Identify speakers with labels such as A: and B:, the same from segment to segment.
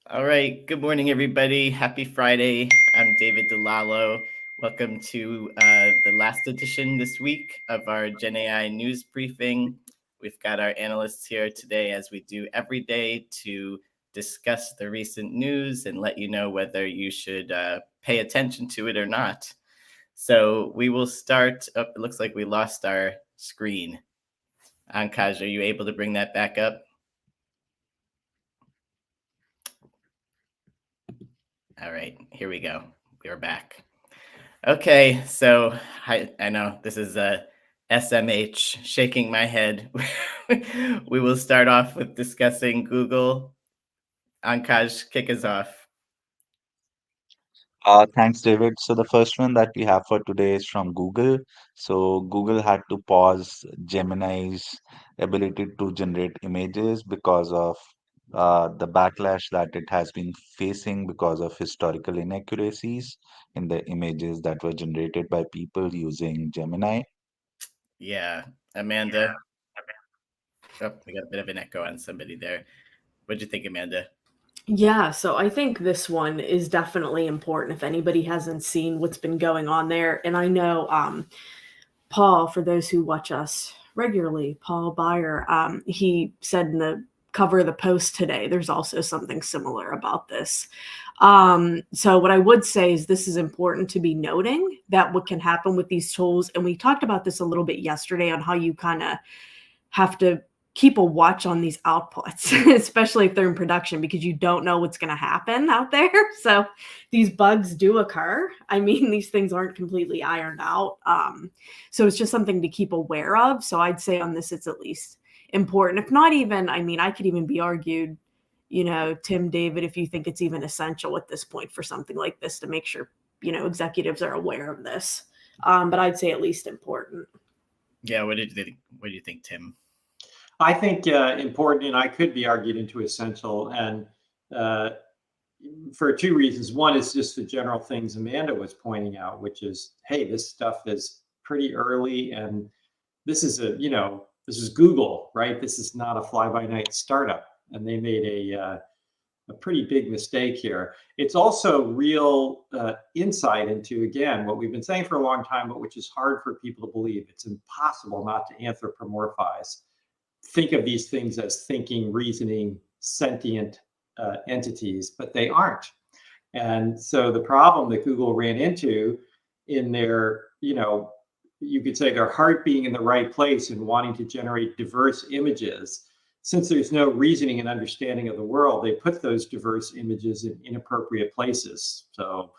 A: All right. Good morning, everybody. Happy Friday. I'm David DeLallo. Welcome to the last edition this week of our Gen AI news briefing. We've got our analysts here today, as we do every day, to discuss the recent news and let you know whether you should pay attention to it or not. So we will start. Oh, it looks like we lost our screen. Ankaj, are you able to bring that back up? All right, here we go. We're back. Okay, so I know this is a SMH shaking my head. We will start off with discussing Google. Ankaj, kick us off.
B: Thanks, David. So the first one that we have for today is from Google. So Google had to pause Gemini's ability to generate images because of the backlash that it has been facing because of historical inaccuracies in the images that were generated by people using Gemini.
A: Yeah, Amanda. Oh, we got a bit of an echo on somebody there. What'd you think, Amanda?
C: Yeah, so I think this one is definitely important if anybody hasn't seen what's been going on there. And I know Paul, for those who watch us regularly, Paul Byer, he said in the cover of the Post today, there's also something similar about this. So what I would say is this is important to be noting that what can happen with these tools, and we talked about this a little bit yesterday on how you kind of have to keep a watch on these outputs, especially if they're in production, because you don't know what's going to happen out there. So these bugs do occur. I mean, these things aren't completely ironed out. So it's just something to keep aware of. So I'd say on this, it's at least important. If not even, I mean, I could even be argued, Tim, David, if you think it's even essential at this point for something like this to make sure, executives are aware of this. But I'd say at least important.
A: Yeah, what did you think? What do you think, Tim?
D: I think important, and I could be argued into essential, and uh, for two reasons. One is just the general things Amanda was pointing out, which is, hey, this stuff is pretty early, and this is Google, right? This is not a fly-by-night startup, and they made a pretty big mistake here. It's also real insight into, again, what we've been saying for a long time, but which is hard for people to believe. It's impossible not to anthropomorphize, think of these things as thinking, reasoning, sentient entities, but they aren't. And so the problem that Google ran into in their, you could say their heart being in the right place and wanting to generate diverse images, since there's no reasoning and understanding of the world, they put those diverse images in inappropriate places. So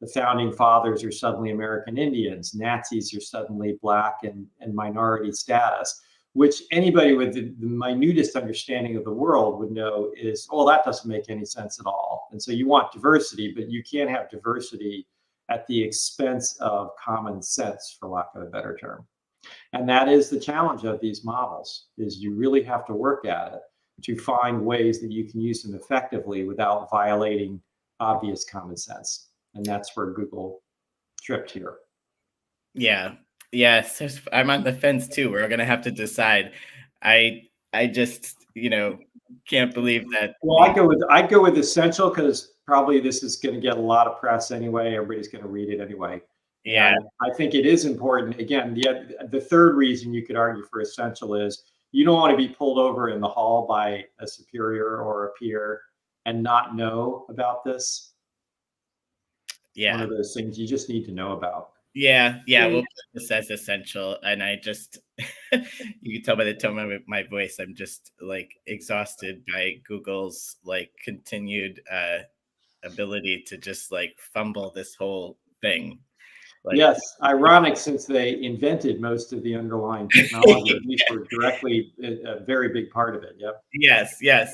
D: the founding fathers are suddenly American Indians, Nazis are suddenly Black and minority status, which anybody with the minutest understanding of the world would know is, oh, that doesn't make any sense at all. And so you want diversity, but you can't have diversity at the expense of common sense, for lack of a better term. And that is the challenge of these models, is you really have to work at it to find ways that you can use them effectively without violating obvious common sense. And that's where Google tripped here.
A: Yeah, yes, I'm on the fence too. We're gonna have to decide. I just can't believe that
D: Well, I'd go with essential because probably this is going to get a lot of press anyway. Everybody's going to read it anyway.
A: yeah.
D: And I think it is important. Again, the third reason you could argue for essential is you don't want to be pulled over in the hall by a superior or a peer and not know about this. It's one
A: Yeah.
D: of those things you just need to know about.
A: Yeah,
C: Yeah.
A: we'll put this as essential. And I just, you can tell by the tone of my voice, I'm just like exhausted by Google's like continued ability to just like fumble this whole thing. Like,
D: Yes, ironic since they invented most of the underlying technology, or at least were directly a very big part of it. Yep.
A: yes, yeah.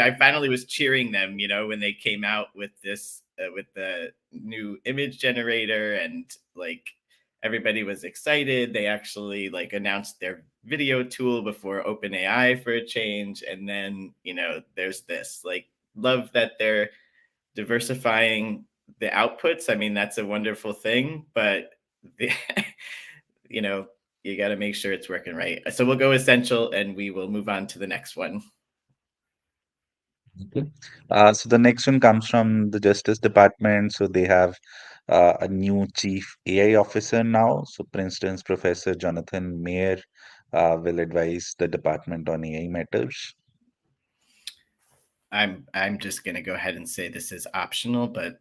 A: I finally was cheering them, when they came out with this, with the new image generator, and like everybody was excited. They actually like announced their video tool before OpenAI for a change, and then there's this. Like, love that they're diversifying the outputs. I mean, that's a wonderful thing, but the, you know, you got to make sure it's working right. So we'll go essential, and we will move on to the next one.
B: Okay. So the next one comes from the Justice Department. So they have a new chief AI officer now. So Princeton's Professor Jonathan Mayer will advise the department on AI matters.
A: I'm just gonna go ahead and say this is optional, but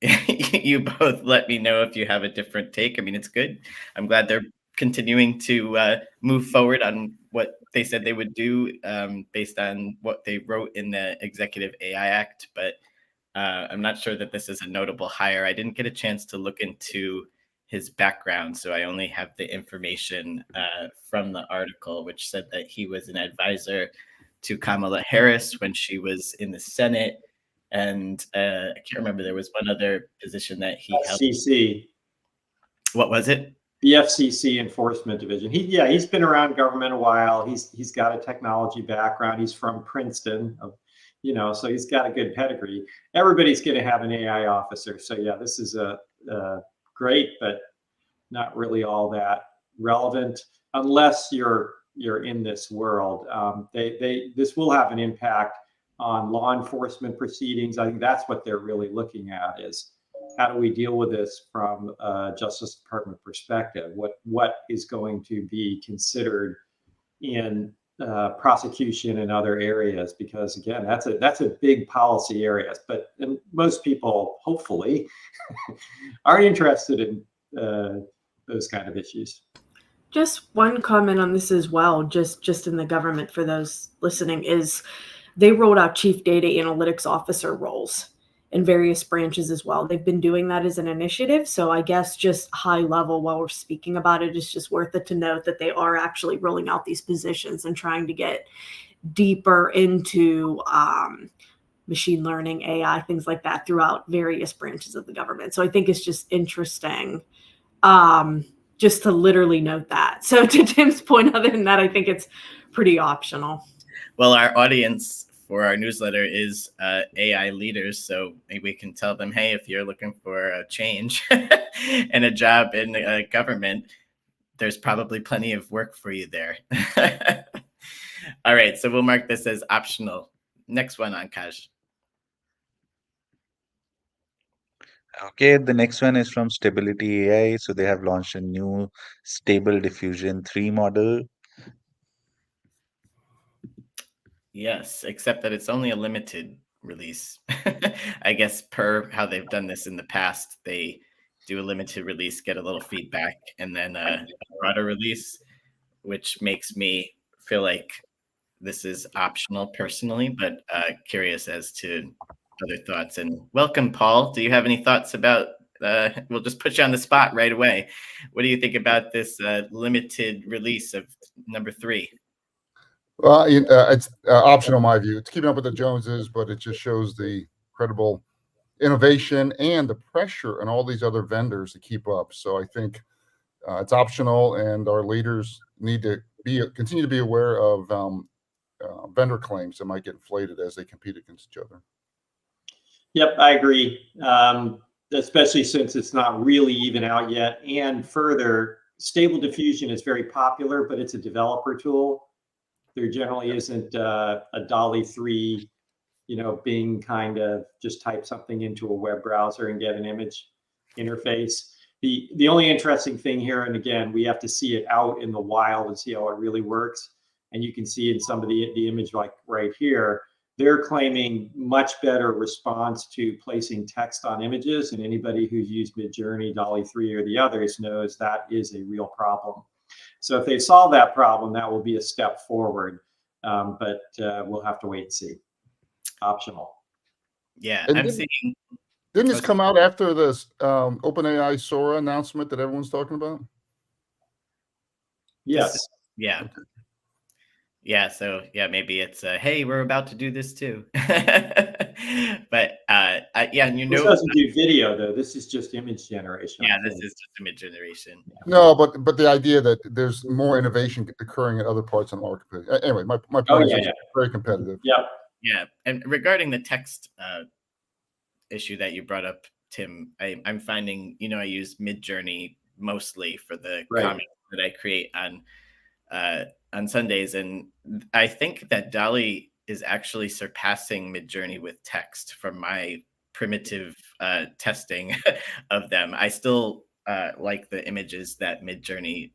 A: you both let me know if you have a different take. I mean, it's good. I'm glad they're continuing to move forward on what they said they would do based on what they wrote in the Executive AI Act. But I'm not sure that this is a notable hire. I didn't get a chance to look into his background, so I only have the information from the article, which said that he was an advisor to Kamala Harris when she was in the Senate. And I can't remember, there was one other position that he held.
D: FCC.
A: What was it?
D: The FCC Enforcement Division. He's been around government a while. He's got a technology background. He's from Princeton, so he's got a good pedigree. Everybody's going to have an AI officer. So yeah, this is a great, but not really all that relevant unless you're in this world. This will have an impact on law enforcement proceedings. I think that's what they're really looking at, is how do we deal with this from a Justice Department perspective? What is going to be considered in prosecution in other areas? Because again, that's a big policy area. But most people, hopefully, are interested in those kind of issues.
C: Just one comment on this as well, just in the government for those listening, is they rolled out chief data analytics officer roles in various branches as well. They've been doing that as an initiative. So I guess just high level while we're speaking about it, it's just worth it to note that they are actually rolling out these positions and trying to get deeper into machine learning, AI, things like that throughout various branches of the government. So I think it's just interesting just to literally note that. So to Tim's point, other than that, I think it's pretty optional.
A: Well, our audience for our newsletter is AI leaders, so maybe we can tell them, hey, if you're looking for a change and a job in government, there's probably plenty of work for you there. All right, so we'll mark this as optional. Next one, Ankash.
B: Okay, the next one is from Stability AI. So they have launched a new Stable Diffusion 3 model.
A: Yes, except that it's only a limited release. I guess per how they've done this in the past, they do a limited release, get a little feedback, and then a broader release, which makes me feel like this is optional personally, but curious as to other thoughts. And welcome, Paul. Do you have any thoughts about, we'll just put you on the spot right away. What do you think about this limited release of number 3?
E: Well, it's optional in my view. It's keeping up with the Joneses, but it just shows the incredible innovation and the pressure on all these other vendors to keep up. So I think it's optional, and our leaders need to continue to be aware of vendor claims that might get inflated as they compete against each other.
D: Yep, I agree. Especially since it's not really even out yet. And further, Stable Diffusion is very popular, but it's a developer tool. There generally isn't a DALL-E 3, Bing kind of just type something into a web browser and get an image interface. The only interesting thing here, and again, we have to see it out in the wild and see how it really works. And you can see in some of the image, like right here, they're claiming much better response to placing text on images. And anybody who's used Midjourney, DALL-E 3, or the others knows that is a real problem. So if they solve that problem, that will be a step forward. But we'll have to wait and see. Optional.
A: Yeah,
E: And
A: I'm seeing.
E: Didn't this come out after this OpenAI Sora announcement that everyone's talking about?
D: Yes.
A: Yeah. Okay. Yeah, so yeah, maybe it's hey, we're about to do this too. But yeah, and
D: this doesn't do video though. This is just image generation.
A: Yeah, this is just image generation.
E: No, but the idea that there's more innovation occurring in other parts of the market. Anyway, my point is it's very competitive.
A: Yeah, and regarding the text issue that you brought up, Tim, I'm finding, I use Midjourney mostly for the comments that I create on Sundays, and I think that DALL-E is actually surpassing Midjourney with text from my primitive testing of them. I still like the images that Midjourney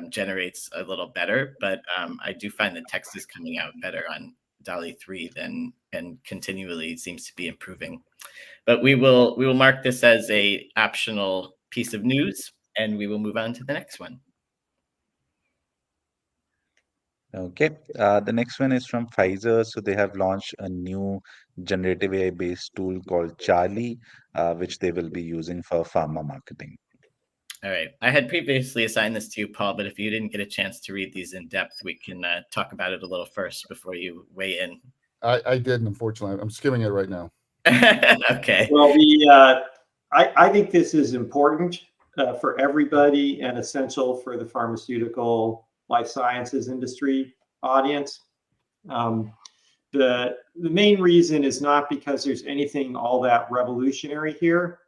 A: generates a little better, but I do find the text is coming out better on DALL-E 3 than, and continually seems to be improving. But we will mark this as a optional piece of news, and we will move on to the next one.
B: Okay, the next one is from Pfizer. So they have launched a new generative AI based tool called Charlie, which they will be using for pharma marketing.
A: All right. I had previously assigned this to you, Paul, but if you didn't get a chance to read these in depth, we can talk about it a little first before you weigh in.
E: I didn't, unfortunately. I'm skimming it right now.
A: Okay.
D: Well, I think this is important for everybody and essential for the pharmaceutical life sciences industry audience. The main reason is not because there's anything all that revolutionary here.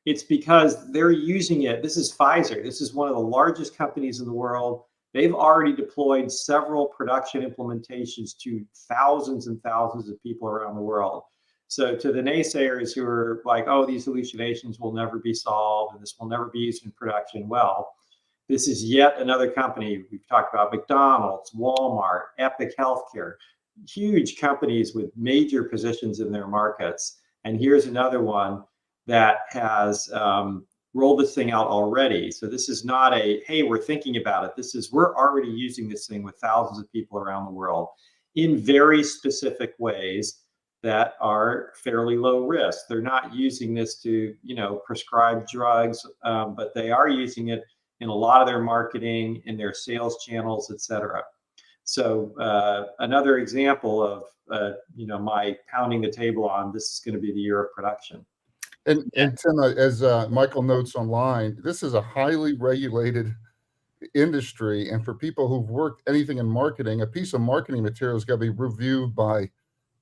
D: It's because they're using it. This is Pfizer. This is one of the largest companies in the world. They've already deployed several production implementations to thousands and thousands of people around the world. So to the naysayers who are like, oh, these hallucinations will never be solved and this will never be used in production, well, this is yet another company. We've talked about McDonald's, Walmart, Epic Healthcare, huge companies with major positions in their markets. And here's another one that has rolled this thing out already. So this is not a, hey, we're thinking about it. This is, we're already using this thing with thousands of people around the world in very specific ways that are fairly low risk. They're not using this to, prescribe drugs, but they are using it in a lot of their marketing, in their sales channels, et cetera. So another example of, my pounding the table on this is going to be the year of production.
E: And Tim, as Michael notes online, this is a highly regulated industry. And for people who've worked anything in marketing, a piece of marketing material has got to be reviewed by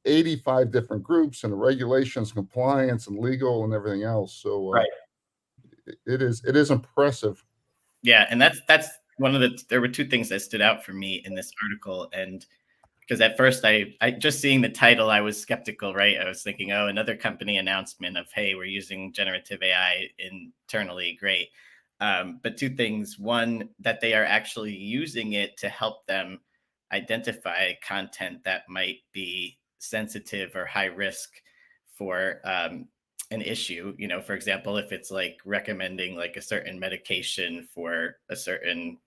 E: 85 different groups and regulations, compliance, and legal and everything else. So
D: right.
E: It is impressive.
A: Yeah, and that's one of the, there were two things that stood out for me in this article. And because at first I just seeing the title, I was skeptical, right? I was thinking, oh, another company announcement of, hey, we're using generative AI internally, great. But two things. One, that they are actually using it to help them identify content that might be sensitive or high risk for an issue. For example, if it's like recommending like a certain medication for a certain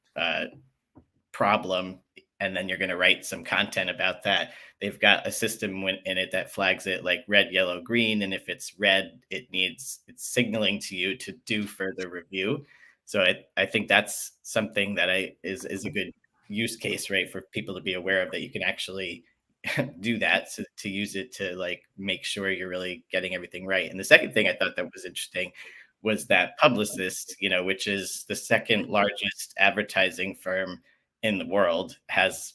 A: problem, and then you're going to write some content about that, they've got a system in it that flags it like red, yellow, green. And if it's red, it's signaling to you to do further review. So I think that's something that is a good use case, right, for people to be aware of, that you can actually do that, to use it to like make sure you're really getting everything right. And the second thing I thought that was interesting was that Publicis, which is the second largest advertising firm in the world, has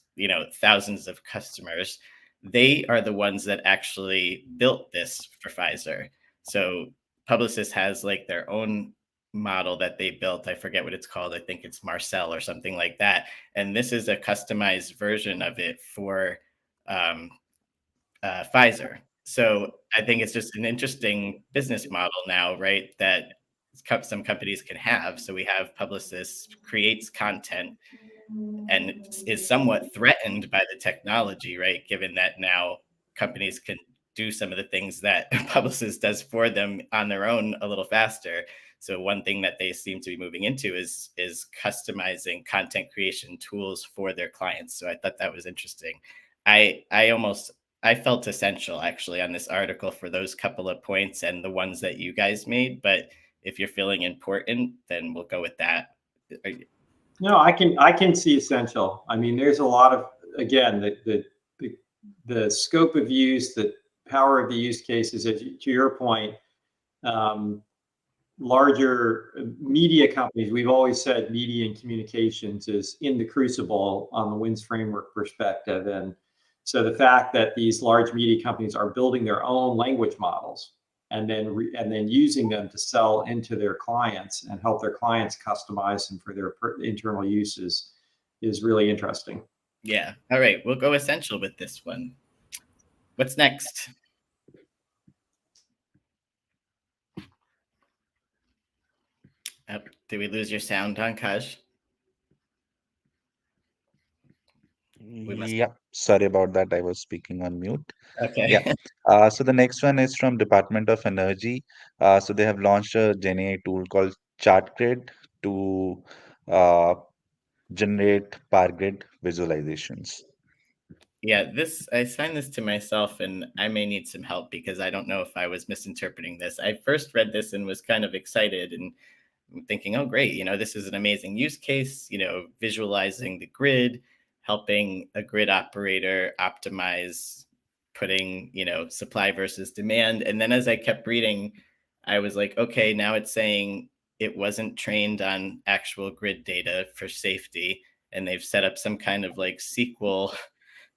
A: thousands of customers. They are the ones that actually built this for Pfizer. So Publicis has like their own model that they built. I forget what it's called. I think it's Marcel or something like that. And this is a customized version of it for Pfizer. So I think it's just an interesting business model now, right? That some companies can have. So we have Publicis creates content and is somewhat threatened by the technology, right? Given that now companies can do some of the things that Publicis does for them on their own a little faster. So one thing that they seem to be moving into is customizing content creation tools for their clients. So I thought that was interesting. I felt essential actually on this article for those couple of points and the ones that you guys made. But if you're feeling important, then we'll go with that.
D: No, I can see essential. I mean, there's a lot of, again, the scope of use, the power of the use cases, to your point, larger media companies, we've always said media and communications is in the crucible on the WINS framework perspective. And so the fact that these large media companies are building their own language models and then using them to sell into their clients and help their clients customize them for their internal uses is really interesting.
A: Yeah. All right. We'll go essential with this one. What's next? Oh, did we lose your sound, Pankaj? We must.
B: Yeah, sorry about that. I was speaking on mute. Yeah.
A: Okay.
B: So the next one is from Department of Energy. So they have launched a GenAI tool called ChartGrid to uh, generate power grid visualizations.
A: Yeah, this I signed this to myself, and I may need some help because I don't know if I was misinterpreting this. I first read this and was kind of excited and thinking, oh, great, this is an amazing use case, visualizing the grid, helping a grid operator optimize putting, supply versus demand. And then as I kept reading, I was like, okay, now it's saying it wasn't trained on actual grid data for safety. And they've set up some kind of like SQL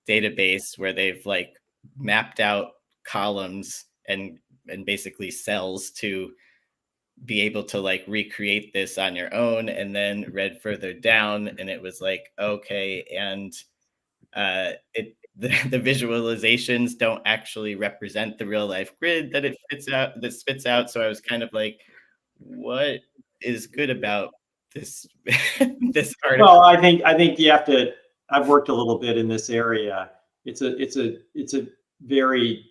A: database where they've like mapped out columns and basically cells to be able to like recreate this on your own. And then read further down and it was like, okay, and the visualizations don't actually represent the real life grid that spits out. So I was kind of like, what is good about this this article?
D: Well, I think you have to. I've worked a little bit in this area. It's a very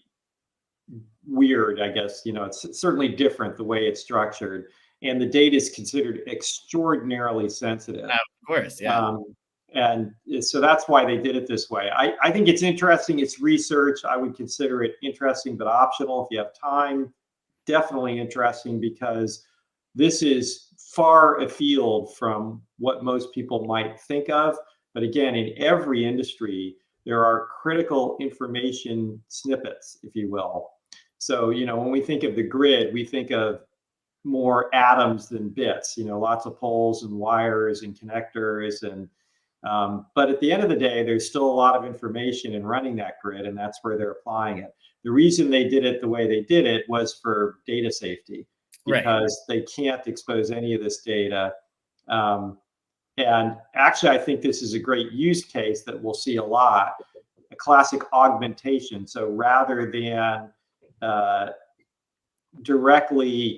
D: weird, I guess. It's certainly different the way it's structured, and the data is considered extraordinarily sensitive.
A: Of course, yeah.
D: And so that's why they did it this way. I think it's interesting. It's research. I would consider it interesting, but optional if you have time. Definitely interesting because this is far afield from what most people might think of. But again, in every industry, there are critical information snippets, if you will. So, when we think of the grid, we think of more atoms than bits, lots of poles and wires and connectors. But at the end of the day, there's still a lot of information in running that grid, and that's where they're applying it. The reason they did it the way they did it was for data safety, because they can't expose any of this data. And actually, I think this is a great use case that we'll see a lot, a classic augmentation. So rather than directly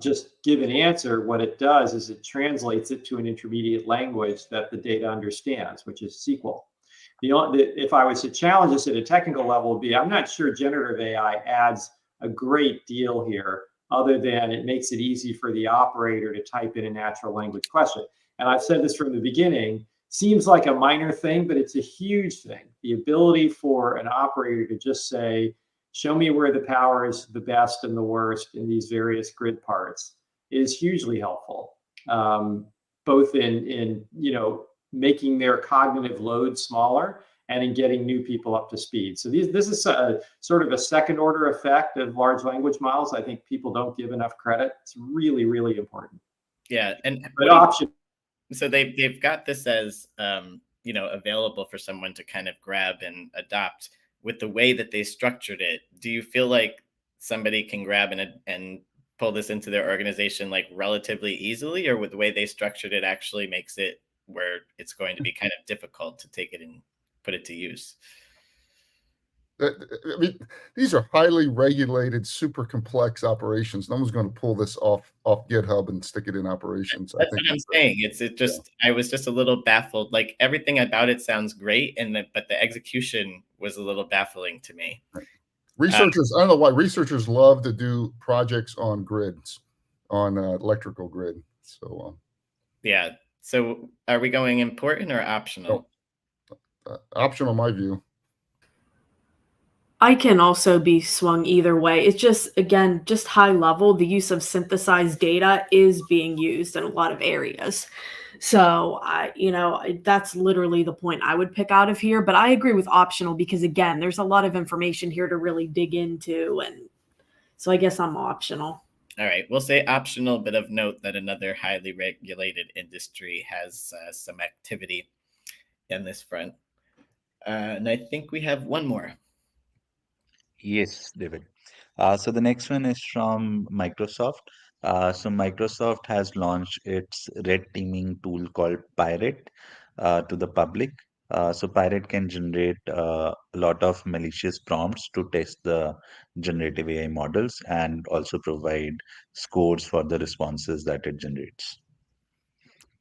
D: just give an answer, what it does is it translates it to an intermediate language that the data understands, which is SQL. If I was to challenge this at a technical level, would be I'm not sure generative AI adds a great deal here, other than it makes it easy for the operator to type in a natural language question. And I've said this from the beginning, seems like a minor thing, but it's a huge thing. The ability for an operator to just say, show me where the power is the best and the worst in these various grid parts is hugely helpful, both in making their cognitive load smaller and in getting new people up to speed. So this is a sort of a second order effect of large language models. I think people don't give enough credit. It's really, really important.
A: Yeah, and
D: but option.
A: So they've got this as available for someone to kind of grab and adopt. With the way that they structured it, do you feel like somebody can grab and pull this into their organization like relatively easily, or with the way they structured it actually makes it where it's going to be kind of difficult to take it and put it to use?
E: I mean, these are highly regulated, super complex operations. No one's going to pull this off GitHub and stick it in operations.
A: That's what I'm saying. I was just a little baffled. Like everything about it sounds great, but the execution was a little baffling to me.
E: Researchers, I don't know why researchers love to do projects on grids, on electrical grid. So
A: yeah. So are we going important or optional?
E: Optional, my view.
C: I can also be swung either way. It's just, again, just high level. The use of synthesized data is being used in a lot of areas. So, that's literally the point I would pick out of here. But I agree with optional because, again, there's a lot of information here to really dig into. And so I guess I'm optional.
A: All right. We'll say optional, but of note that another highly regulated industry has some activity in this front. And I think we have one more.
B: Yes, David. So the next one is from Microsoft. So Microsoft has launched its red teaming tool called Pirate. to the public. So Pirate can generate a lot of malicious prompts to test the generative AI models and also provide scores for the responses that it generates.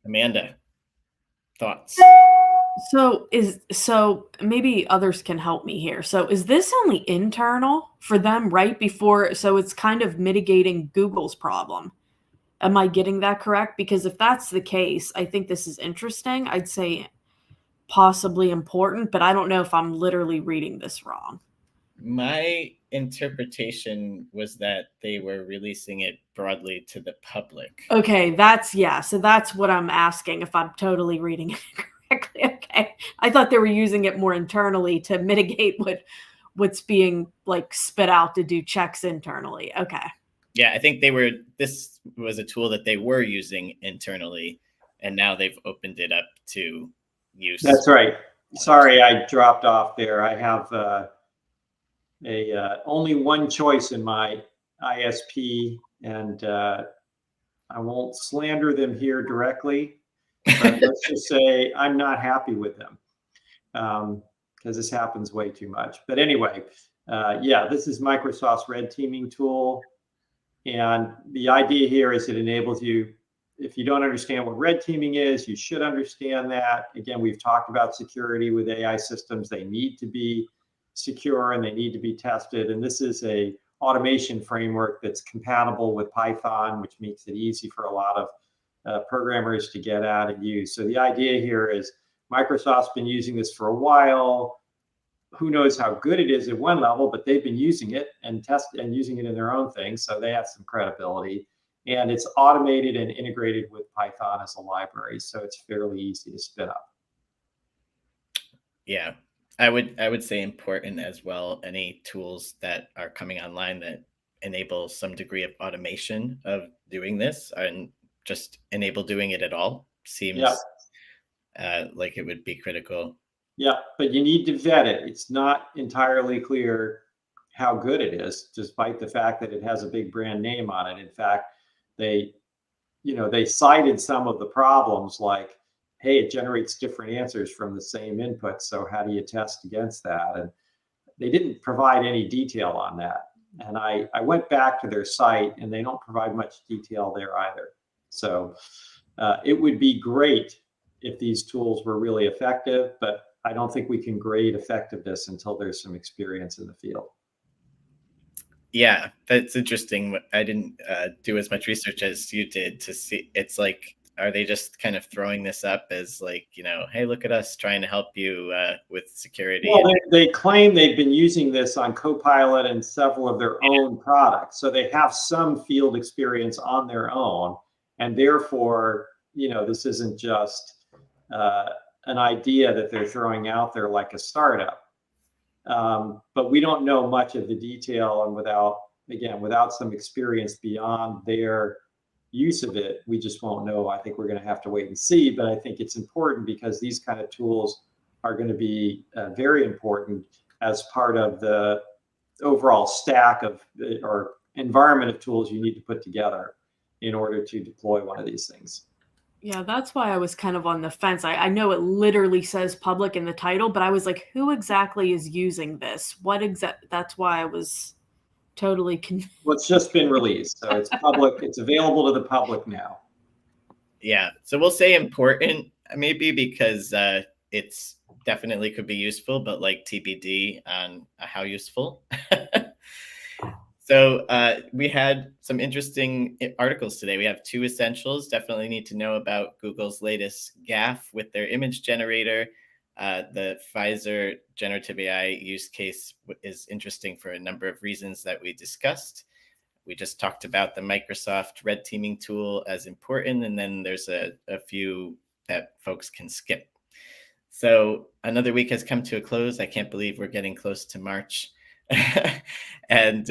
A: Amanda, thoughts?
C: So maybe others can help me here. So is this only internal for them right before, so it's kind of mitigating Google's problem? Am I getting that correct? Because if that's the case, I think this is interesting. I'd say possibly important, but I don't know if I'm literally reading this wrong.
A: My interpretation was that they were releasing it broadly to the public.
C: Okay, so that's what I'm asking, if I'm totally reading it correctly. Okay. I thought they were using it more internally to mitigate what's being like spit out to do checks internally. Okay.
A: Yeah, I think this was a tool that they were using internally, and now they've opened it up to use.
D: That's right. Sorry, I dropped off there. I have only one choice in my ISP, and I won't slander them here directly, but let's just say I'm not happy with them because this happens way too much. But anyway, yeah, this is Microsoft's red teaming tool. And the idea here is it enables you, if you don't understand what red teaming is, you should understand that. Again, we've talked about security with AI systems. They need to be secure and they need to be tested. And this is a automation framework that's compatible with Python, which makes it easy for a lot of programmers to get at and use. So the idea here is Microsoft's been using this for a while. Who knows how good it is at one level, but they've been using it and using it in their own things. So they have some credibility, and it's automated and integrated with Python as a library. So it's fairly easy to spin up.
A: Yeah, I would say important as well. Any tools that are coming online that enable some degree of automation of doing this and just enable doing it at all seems like it would be critical.
D: Yeah, but you need to vet it. It's not entirely clear how good it is, despite the fact that it has a big brand name on it. In fact, they cited some of the problems like, hey, it generates different answers from the same input. So how do you test against that? And they didn't provide any detail on that. And I went back to their site and they don't provide much detail there either. So it would be great if these tools were really effective, but I don't think we can grade effectiveness until there's some experience in the field.
A: Yeah, that's interesting. I didn't do as much research as you did to see. It's like, are they just kind of throwing this up as like, hey, look at us trying to help you with security?
D: Well, they claim they've been using this on Copilot and several of their own products. So they have some field experience on their own. And therefore, this isn't just an idea that they're throwing out there like a startup. But we don't know much of the detail, and without some experience beyond their use of it, we just won't know. I think we're going to have to wait and see, but I think it's important because these kind of tools are going to be very important as part of the overall stack of or environment of tools you need to put together in order to deploy one of these things.
C: Yeah, that's why I was kind of on the fence. I know it literally says public in the title, but I was like, who exactly is using this? That's why I was totally confused.
D: Well, it's just been released, so it's public. It's available to the public now.
A: Yeah, so we'll say important maybe because it's definitely could be useful, but like TBD on how useful. So we had some interesting articles today. We have 2 essentials. Definitely need to know about Google's latest gaffe with their image generator. The Pfizer generative AI use case is interesting for a number of reasons that we discussed. We just talked about the Microsoft red teaming tool as important, and then there's a few that folks can skip. So another week has come to a close. I can't believe we're getting close to March. And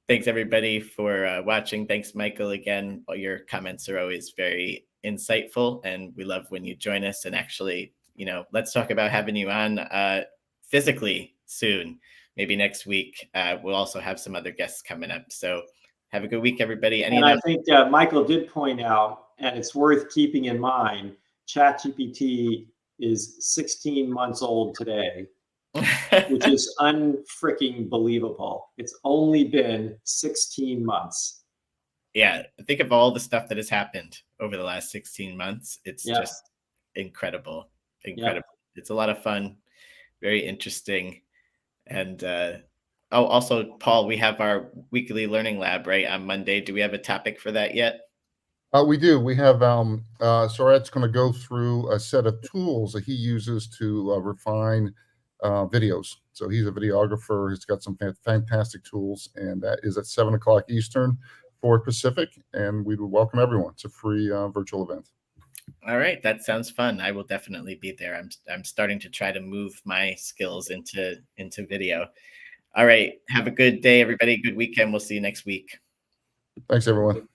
A: thanks everybody for watching. Thanks, Michael, again. Your comments are always very insightful, and we love when you join us. And actually, let's talk about having you on physically soon. Maybe next week. We'll also have some other guests coming up. So have a good week, everybody.
D: And I think Michael did point out, and it's worth keeping in mind, ChatGPT is 16 months old today, which is unfreaking believable. It's only been 16 months.
A: Yeah, think of all the stuff that has happened over the last 16 months. It's
D: Yeah.
A: just incredible.
D: Yeah.
A: It's a lot of fun, very interesting. And oh, also, Paul, we have our weekly learning lab, right, on Monday. Do we have a topic for that yet?
E: We do. We have Saurat's going to go through a set of tools that he uses to refine videos. So he's a videographer. He's got some fantastic tools, and that is at 7 o'clock Eastern, 4 Pacific, and we would welcome everyone. It's a free virtual event.
A: All right, that sounds fun. I will definitely be there. I'm starting to try to move my skills into video. All right, have a good day, everybody. Good weekend. We'll see you next week.
E: Thanks, everyone.